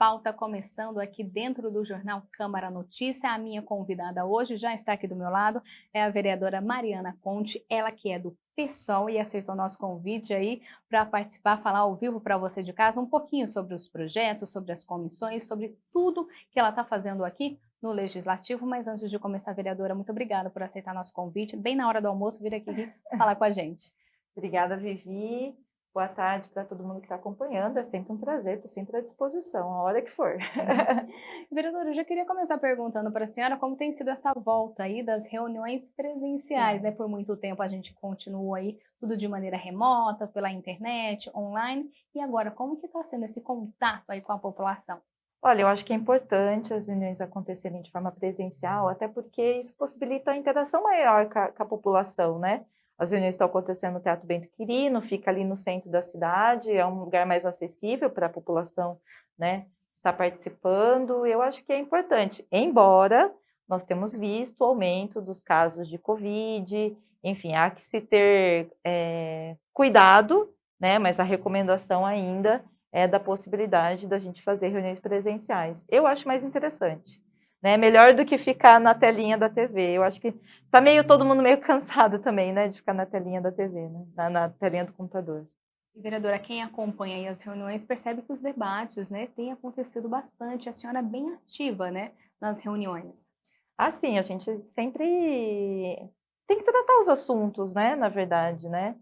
pauta começando aqui dentro do Jornal Câmara Notícia. A minha convidada hoje já está aqui do meu lado, é a vereadora Mariana Conte, ela que é do PSOL e aceitou o nosso convite aí para participar, falar ao vivo para você de casa um pouquinho sobre os projetos, sobre as comissões, sobre tudo que ela está fazendo aqui no Legislativo. Mas antes de começar, vereadora, muito obrigada por aceitar nosso convite. Bem na hora do almoço, vir aqui falar com a gente. Obrigada, Vivi. Boa tarde para todo mundo que está acompanhando. É sempre um prazer, estou sempre à disposição, a hora que for. Vereadora, eu já queria começar perguntando para a senhora como tem sido essa volta aí das reuniões presenciais, né? Por muito tempo a gente continuou aí tudo de maneira remota, pela internet, online, e agora como que está sendo esse contato aí com a população? Olha, eu acho que é importante as reuniões acontecerem de forma presencial, até porque isso possibilita a interação maior com a população, né? As reuniões estão acontecendo no Teatro Bento Quirino, fica ali no centro da cidade, é um lugar mais acessível para a população, né, estar participando. Eu acho que é importante, embora nós temos visto o aumento dos casos de Covid, enfim, há que se ter cuidado, né, mas a recomendação ainda é da possibilidade da gente fazer reuniões presenciais. Eu acho mais interessante, né? Melhor do que ficar na telinha da TV. Eu acho que tá todo mundo meio cansado também, né, de ficar na telinha da TV, né, na telinha do computador. E, vereadora, quem acompanha aí as reuniões percebe que os debates, né, têm acontecido bastante. A senhora é bem ativa, né, nas reuniões. Assim, a gente sempre tem que tratar os assuntos, né, na verdade, né?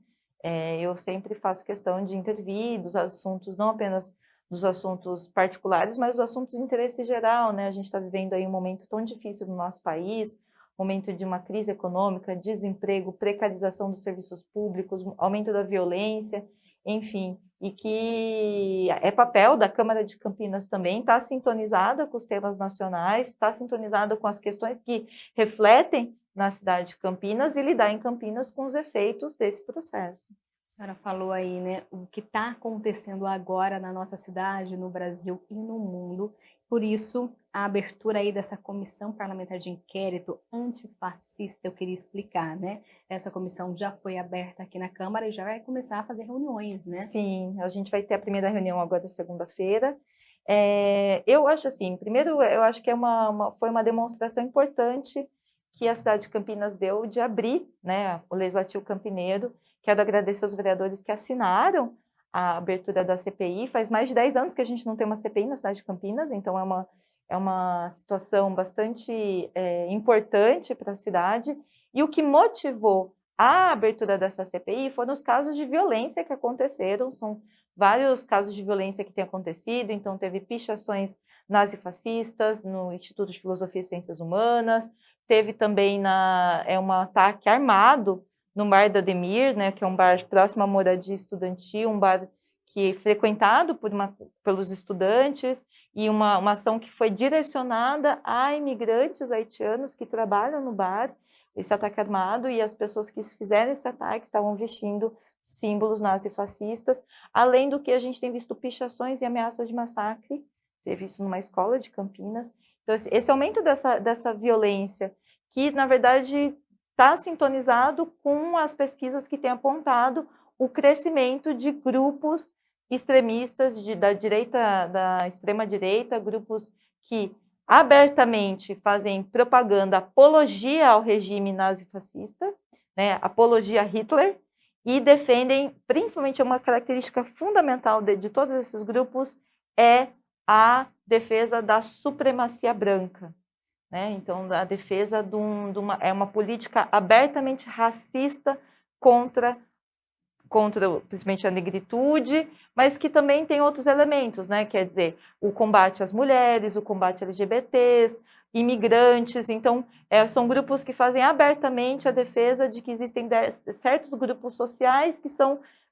Eu sempre faço questão de intervir dos assuntos, não apenas dos assuntos particulares, mas dos assuntos de interesse geral, né? A gente está vivendo aí um momento tão difícil no nosso país, momento de uma crise econômica, desemprego, precarização dos serviços públicos, aumento da violência, enfim, e que é papel da Câmara de Campinas também estar sintonizada com os temas nacionais, estar sintonizada com as questões que refletem na cidade de Campinas e lidar em Campinas com os efeitos desse processo. A senhora falou aí, né, o que está acontecendo agora na nossa cidade, no Brasil e no mundo. Por isso, a abertura aí dessa comissão parlamentar de inquérito antifascista, eu queria explicar, né? Essa comissão já foi aberta aqui na Câmara e já vai começar a fazer reuniões, né? Sim, a gente vai ter a primeira reunião agora segunda-feira. Eu acho assim, primeiro, eu acho que foi uma demonstração importante que a cidade de Campinas deu de abrir, né, o Legislativo Campineiro. Quero agradecer aos vereadores que assinaram a abertura da CPI. Faz mais de 10 anos que a gente não tem uma CPI na cidade de Campinas, então é uma situação bastante importante para a cidade. E o que motivou a abertura dessa CPI foram os casos de violência que aconteceram, são vários casos de violência que têm acontecido, então teve pichações nazifascistas no Instituto de Filosofia e Ciências Humanas, teve também um ataque armado no bar da Ademir, né, que é um bar próximo à moradia estudantil, um bar que é frequentado pelos estudantes, e uma ação que foi direcionada a imigrantes haitianos que trabalham no bar, esse ataque armado, e as pessoas que fizeram esse ataque estavam vestindo símbolos nazifascistas, além do que a gente tem visto pichações e ameaças de massacre, teve isso numa escola de Campinas. Então, esse aumento dessa violência, que na verdade está sintonizado com as pesquisas que têm apontado o crescimento de grupos extremistas da extrema-direita, grupos que abertamente fazem propaganda, apologia ao regime nazifascista, né, apologia a Hitler, e defendem, principalmente uma característica fundamental de todos esses grupos, é a defesa da supremacia branca. Né? Então, a defesa é uma política abertamente racista contra principalmente a negritude, mas que também tem outros elementos, né? Quer dizer, o combate às mulheres, o combate LGBTs, imigrantes. Então, são grupos que fazem abertamente a defesa de que existem certos grupos sociais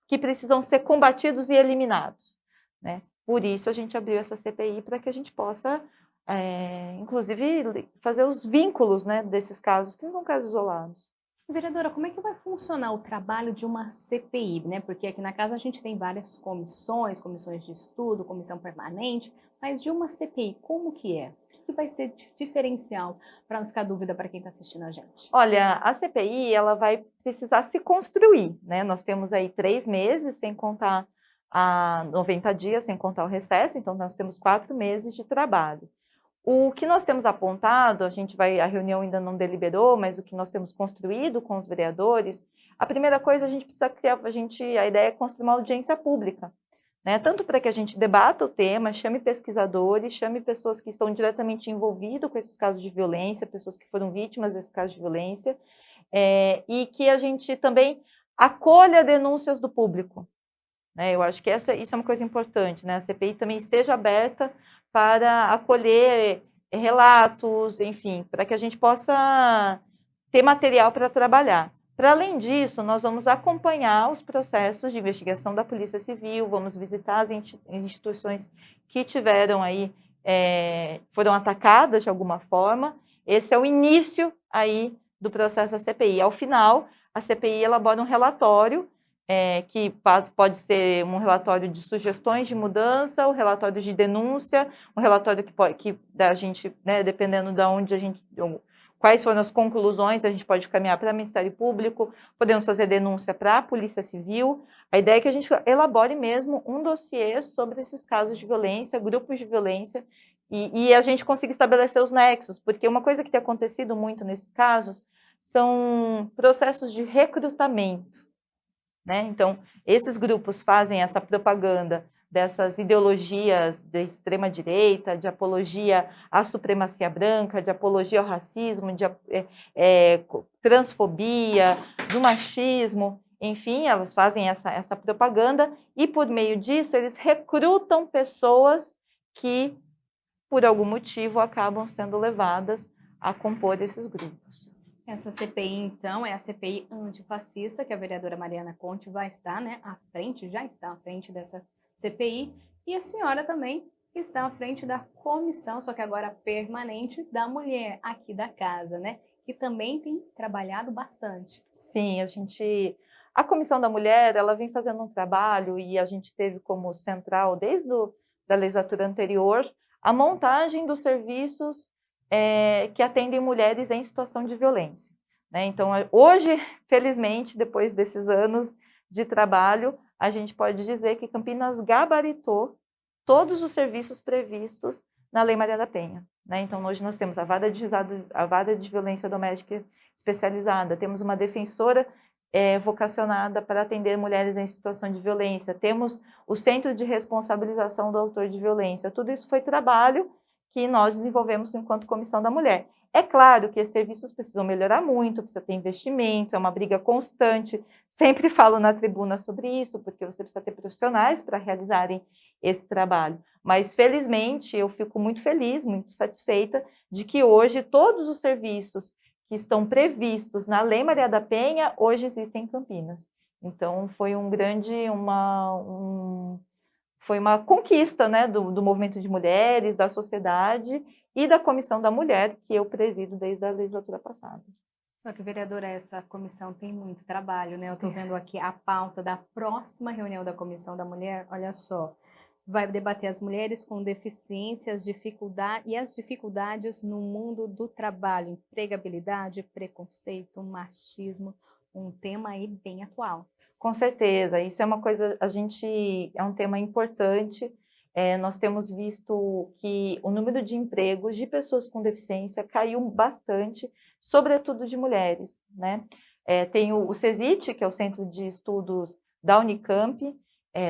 que precisam ser combatidos e eliminados, né? Por isso, a gente abriu essa CPI para que a gente possa, inclusive, fazer os vínculos, né, desses casos, que não são casos isolados. Vereadora, como é que vai funcionar o trabalho de uma CPI, né? Porque aqui na casa a gente tem várias comissões, comissões de estudo, comissão permanente, mas de uma CPI, como que é? O que vai ser diferencial, para não ficar dúvida para quem está assistindo a gente? Olha, a CPI ela vai precisar se construir, né? Nós temos aí 3 meses, sem contar a 90 dias, sem contar o recesso, então nós temos 4 meses de trabalho. O que nós temos apontado, a reunião ainda não deliberou, mas o que nós temos construído com os vereadores, a primeira coisa a gente precisa criar, a ideia é construir uma audiência pública, né? Tanto para que a gente debata o tema, chame pesquisadores, chame pessoas que estão diretamente envolvidas com esses casos de violência, pessoas que foram vítimas desses casos de violência, e que a gente também acolha denúncias do público, né? Eu acho que isso é uma coisa importante, né? A CPI também esteja aberta para acolher relatos, enfim, para que a gente possa ter material para trabalhar. Para além disso, nós vamos acompanhar os processos de investigação da Polícia Civil, vamos visitar as instituições que tiveram aí, foram atacadas de alguma forma. Esse é o início aí do processo da CPI. Ao final, a CPI elabora um relatório, que pode ser um relatório de sugestões de mudança, um relatório de denúncia, um relatório que da gente, né, dependendo de onde quais foram as conclusões, a gente pode caminhar para o Ministério Público, podemos fazer denúncia para a Polícia Civil. A ideia é que a gente elabore mesmo um dossiê sobre esses casos de violência, grupos de violência, e a gente consiga estabelecer os nexos, porque uma coisa que tem acontecido muito nesses casos são processos de recrutamento, né? Então, esses grupos fazem essa propaganda dessas ideologias de extrema-direita, de apologia à supremacia branca, de apologia ao racismo, de transfobia, do machismo, enfim, elas fazem essa propaganda e, por meio disso, eles recrutam pessoas que, por algum motivo, acabam sendo levadas a compor esses grupos. Essa CPI, então, é a CPI antifascista, que a vereadora Mariana Conte vai estar, né, já está à frente dessa CPI, e a senhora também está à frente da comissão, só que agora permanente, da mulher aqui da casa, né, que também tem trabalhado bastante. Sim, a Comissão da Mulher, ela vem fazendo um trabalho, e a gente teve como central, desde da legislatura anterior, a montagem dos serviços que atendem mulheres em situação de violência, né? Então, hoje, felizmente, depois desses anos de trabalho, a gente pode dizer que Campinas gabaritou todos os serviços previstos na Lei Maria da Penha, né? Então, hoje nós temos a vara de violência doméstica especializada, temos uma defensora vocacionada para atender mulheres em situação de violência, temos o Centro de Responsabilização do Autor de Violência. Tudo isso foi trabalho que nós desenvolvemos enquanto Comissão da Mulher. É claro que esses serviços precisam melhorar muito, precisa ter investimento, é uma briga constante, sempre falo na tribuna sobre isso, porque você precisa ter profissionais para realizarem esse trabalho. Mas, felizmente, eu fico muito feliz, muito satisfeita de que hoje todos os serviços que estão previstos na Lei Maria da Penha, hoje existem em Campinas. Então, foi foi uma conquista, né, do movimento de mulheres, da sociedade e da Comissão da Mulher, que eu presido desde a legislatura passada. Só que, vereadora, essa comissão tem muito trabalho, né? Eu estou vendo aqui a pauta da próxima reunião da Comissão da Mulher, olha só, vai debater as mulheres com deficiência e as dificuldades no mundo do trabalho, empregabilidade, preconceito, machismo, um tema aí bem atual. Com certeza, isso é uma coisa, é um tema importante. Nós temos visto que o número de empregos de pessoas com deficiência caiu bastante, sobretudo de mulheres, né? Tem o CESIT, que é o Centro de Estudos da Unicamp,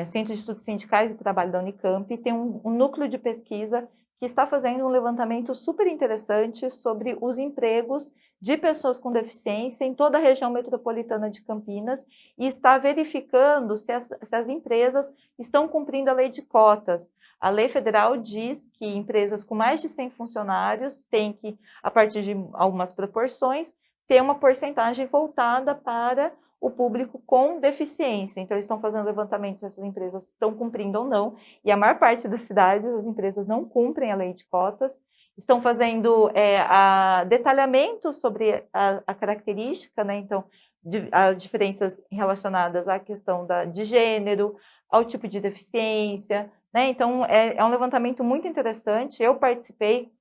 Centro de Estudos Sindicais e Trabalho da Unicamp, tem um núcleo de pesquisa que está fazendo um levantamento super interessante sobre os empregos de pessoas com deficiência em toda a região metropolitana de Campinas e está verificando se as empresas estão cumprindo a lei de cotas. A lei federal diz que empresas com mais de 100 funcionários têm que, a partir de algumas proporções, ter uma porcentagem voltada para o público com deficiência. Então, eles estão fazendo levantamento se essas empresas estão cumprindo ou não, e a maior parte das cidades, as empresas não cumprem a lei de cotas, estão fazendo detalhamento sobre a característica, né? Então, as diferenças relacionadas à questão de gênero, ao tipo de deficiência, né? Então, é um levantamento muito interessante. Eu participei,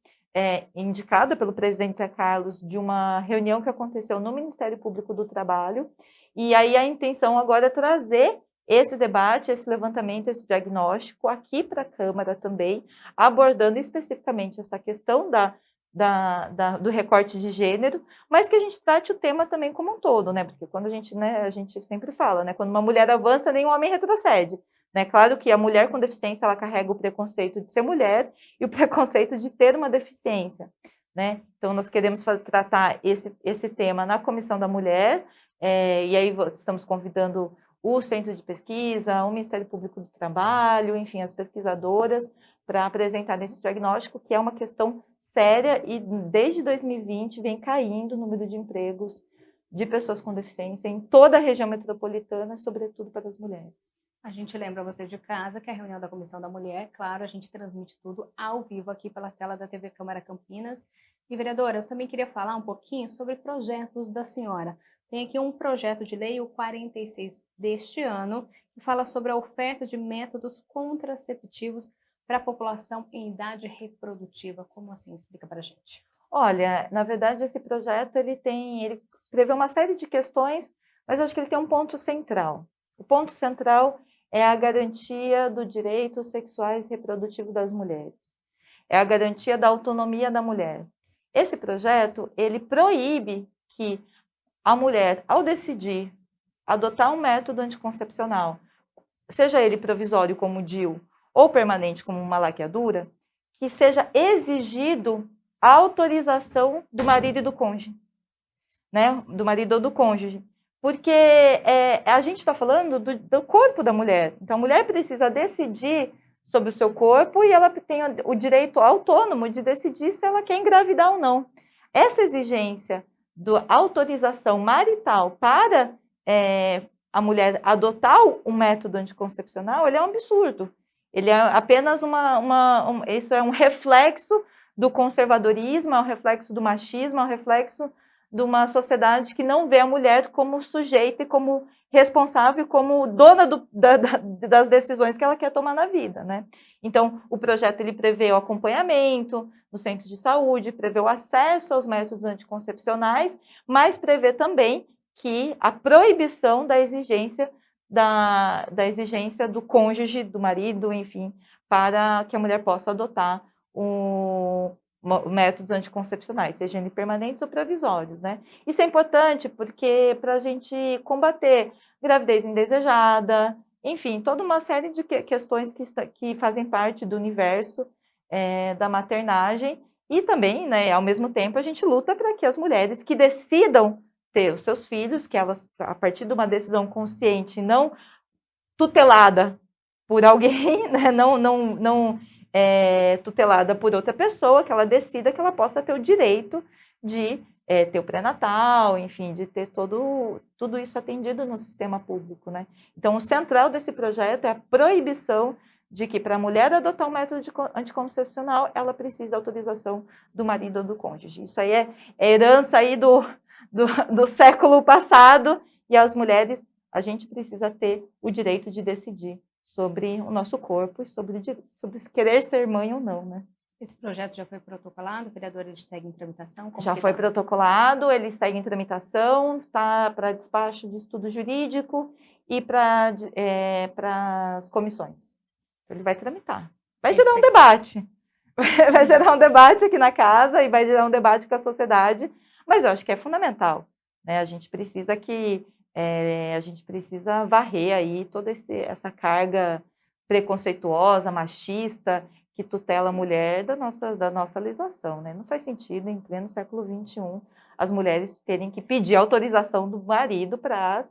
indicada pelo presidente Zé Carlos, de uma reunião que aconteceu no Ministério Público do Trabalho, e aí a intenção agora é trazer esse debate, esse levantamento, esse diagnóstico aqui para a Câmara também, abordando especificamente essa questão do recorte de gênero, mas que a gente trate o tema também como um todo, né? Porque quando a gente sempre fala, né? Quando uma mulher avança, nenhum homem retrocede. Né? Claro que a mulher com deficiência, ela carrega o preconceito de ser mulher e o preconceito de ter uma deficiência. Né? Então, nós queremos tratar esse tema na Comissão da Mulher, e aí estamos convidando o Centro de Pesquisa, o Ministério Público do Trabalho, enfim, as pesquisadoras, para apresentar esse diagnóstico, que é uma questão séria e desde 2020 vem caindo o número de empregos de pessoas com deficiência em toda a região metropolitana, sobretudo para as mulheres. A gente lembra você de casa que a reunião da Comissão da Mulher, claro, a gente transmite tudo ao vivo aqui pela tela da TV Câmara Campinas. E, vereadora, eu também queria falar um pouquinho sobre projetos da senhora. Tem aqui um projeto de lei, o 46 deste ano, que fala sobre a oferta de métodos contraceptivos para a população em idade reprodutiva. Como assim? Explica para a gente. Olha, na verdade, esse projeto ele escreveu uma série de questões, mas eu acho que ele tem um ponto central. O ponto central é a garantia do direito sexuais e reprodutivo das mulheres. É a garantia da autonomia da mulher. Esse projeto, ele proíbe que a mulher, ao decidir adotar um método anticoncepcional, seja ele provisório como DIU ou permanente como uma laqueadura, que seja exigido a autorização do marido e do cônjuge, né? Do marido ou do cônjuge. Porque a gente está falando do corpo da mulher. Então, a mulher precisa decidir sobre o seu corpo e ela tem o direito autônomo de decidir se ela quer engravidar ou não. Essa exigência da autorização marital para a mulher adotar um método anticoncepcional, ele é um absurdo. Ele é apenas isso é um reflexo do conservadorismo, é um reflexo do machismo, é um reflexo de uma sociedade que não vê a mulher como sujeita e como responsável, como dona das decisões que ela quer tomar na vida, né? Então, o projeto ele prevê o acompanhamento no centro de saúde, prevê o acesso aos métodos anticoncepcionais, mas prevê também que a proibição da exigência do cônjuge, do marido, enfim, para que a mulher possa adotar métodos anticoncepcionais, sejam permanentes ou provisórios, né? Isso é importante porque para a gente combater gravidez indesejada, enfim, toda uma série de questões que fazem parte do universo da maternagem e também, né, ao mesmo tempo, a gente luta para que as mulheres que decidam ter os seus filhos, que elas, a partir de uma decisão consciente, não tutelada por alguém, né, não tutelada por outra pessoa, que ela decida que ela possa ter o direito de ter o pré-natal, enfim, de ter tudo isso atendido no sistema público, né? Então, o central desse projeto é a proibição de que para a mulher adotar um método anticoncepcional, ela precisa da autorização do marido ou do cônjuge. Isso aí é herança aí do século passado, e as mulheres, a gente precisa ter o direito de decidir sobre o nosso corpo e sobre querer ser mãe ou não, né? Esse projeto já foi protocolado, vereador, ele segue em tramitação? Já foi protocolado, ele segue em tramitação, está para despacho de estudo jurídico e para as comissões. Ele vai tramitar. Vai gerar um debate. Vai gerar um debate aqui na casa e vai gerar um debate com a sociedade, mas eu acho que é fundamental, né? A gente precisa varrer aí toda essa carga preconceituosa, machista, que tutela a mulher da nossa legislação, né? Não faz sentido, em pleno século XXI, as mulheres terem que pedir autorização do marido para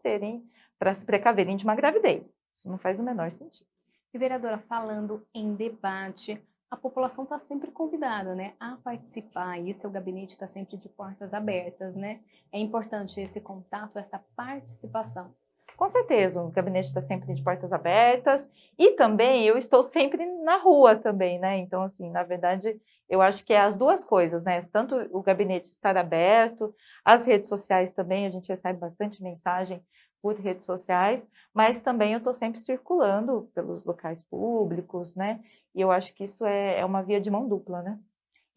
se precaverem de uma gravidez. Isso não faz o menor sentido. E, vereadora, falando em debate, a população está sempre convidada, né, a participar, e seu gabinete está sempre de portas abertas, né? É importante esse contato, essa participação. Com certeza, o gabinete está sempre de portas abertas e também eu estou sempre na rua também, né? Então, assim, na verdade, eu acho que é as duas coisas, né? Tanto o gabinete estar aberto, as redes sociais também, a gente recebe bastante mensagem por redes sociais, mas também eu estou sempre circulando pelos locais públicos, né? E eu acho que isso é uma via de mão dupla, né?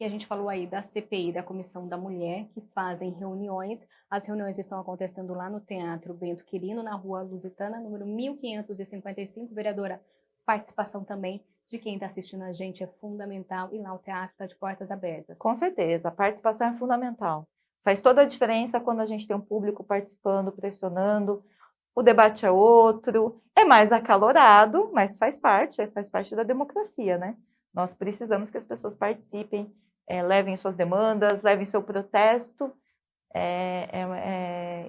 E a gente falou aí da CPI, da Comissão da Mulher, que fazem reuniões. As reuniões estão acontecendo lá no Teatro Bento Quirino, na Rua Lusitana, número 1555. Vereadora, participação também de quem está assistindo a gente é fundamental e lá o teatro está de portas abertas. Com certeza, a participação é fundamental. Faz toda a diferença quando a gente tem um público participando, pressionando. O debate é outro, é mais acalorado, mas faz parte da democracia, né? Nós precisamos que as pessoas participem, levem suas demandas, levem seu protesto.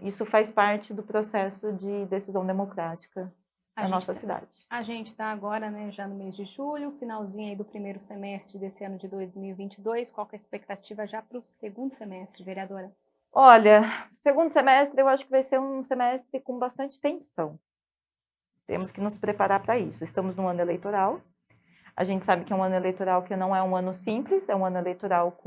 Isso faz parte do processo de decisão democrática na nossa cidade. A gente está agora, né, já no mês de julho, finalzinho aí do primeiro semestre desse ano de 2022. Qual que é a expectativa já para o segundo semestre, vereadora? Olha, segundo semestre eu acho que vai ser um semestre com bastante tensão. Temos que nos preparar para isso. Estamos no ano eleitoral. A gente sabe que é um ano eleitoral que não é um ano simples, é um ano eleitoral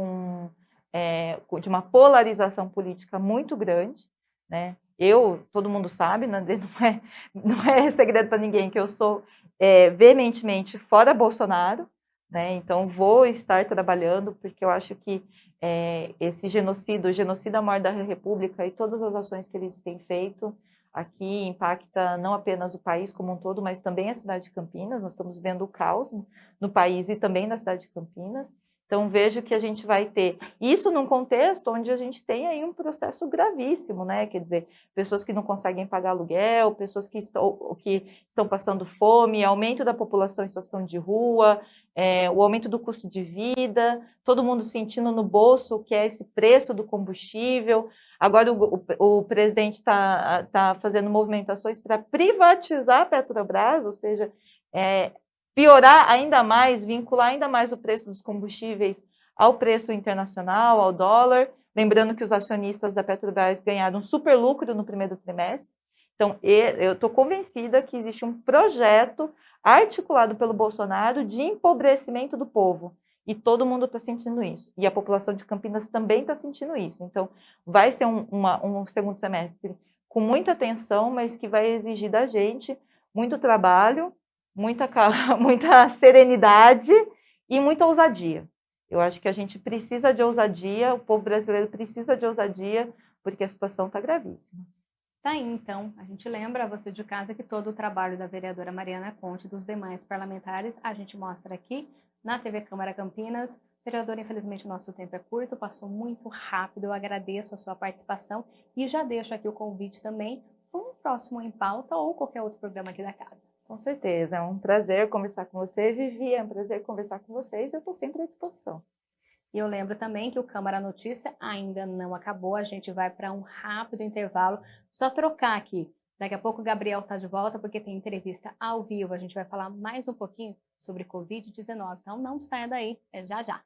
de uma polarização política muito grande, né? Todo mundo sabe, né? Não é segredo para ninguém que eu sou veementemente fora Bolsonaro, né? Então vou estar trabalhando porque eu acho que esse genocídio, o genocídio à morte da República e todas as ações que eles têm feito aqui impacta não apenas o país como um todo, mas também a cidade de Campinas. Nós estamos vendo o caos no país e também na cidade de Campinas. Então, vejo que a gente vai ter isso num contexto onde a gente tem aí um processo gravíssimo, né? Quer dizer, pessoas que não conseguem pagar aluguel, pessoas que estão passando fome, aumento da população em situação de rua, o aumento do custo de vida, todo mundo sentindo no bolso o que é esse preço do combustível. Agora o presidente está fazendo movimentações para privatizar a Petrobras, ou seja, piorar ainda mais, vincular ainda mais o preço dos combustíveis ao preço internacional, ao dólar. Lembrando que os acionistas da Petrobras ganharam um super lucro no primeiro trimestre. Então, eu estou convencida que existe um projeto articulado pelo Bolsonaro de empobrecimento do povo. E todo mundo está sentindo isso. E a população de Campinas também está sentindo isso. Então, vai ser um segundo semestre com muita tensão, mas que vai exigir da gente muito trabalho, muita serenidade e muita ousadia. Eu acho que a gente precisa de ousadia, o povo brasileiro precisa de ousadia, porque a situação está gravíssima. Tá aí, então, a gente lembra você de casa que todo o trabalho da vereadora Mariana Conte e dos demais parlamentares a gente mostra aqui na TV Câmara Campinas. Vereadora, infelizmente o nosso tempo é curto, passou muito rápido, eu agradeço a sua participação e já deixo aqui o convite também para um próximo Em Pauta ou qualquer outro programa aqui da casa. Com certeza, é um prazer conversar com você, Vivi, é um prazer conversar com vocês, eu estou sempre à disposição. E eu lembro também que o Câmara Notícia ainda não acabou, a gente vai para um rápido intervalo, só trocar aqui. Daqui a pouco o Gabriel está de volta porque tem entrevista ao vivo, a gente vai falar mais um pouquinho sobre Covid-19, então não saia daí, é já já.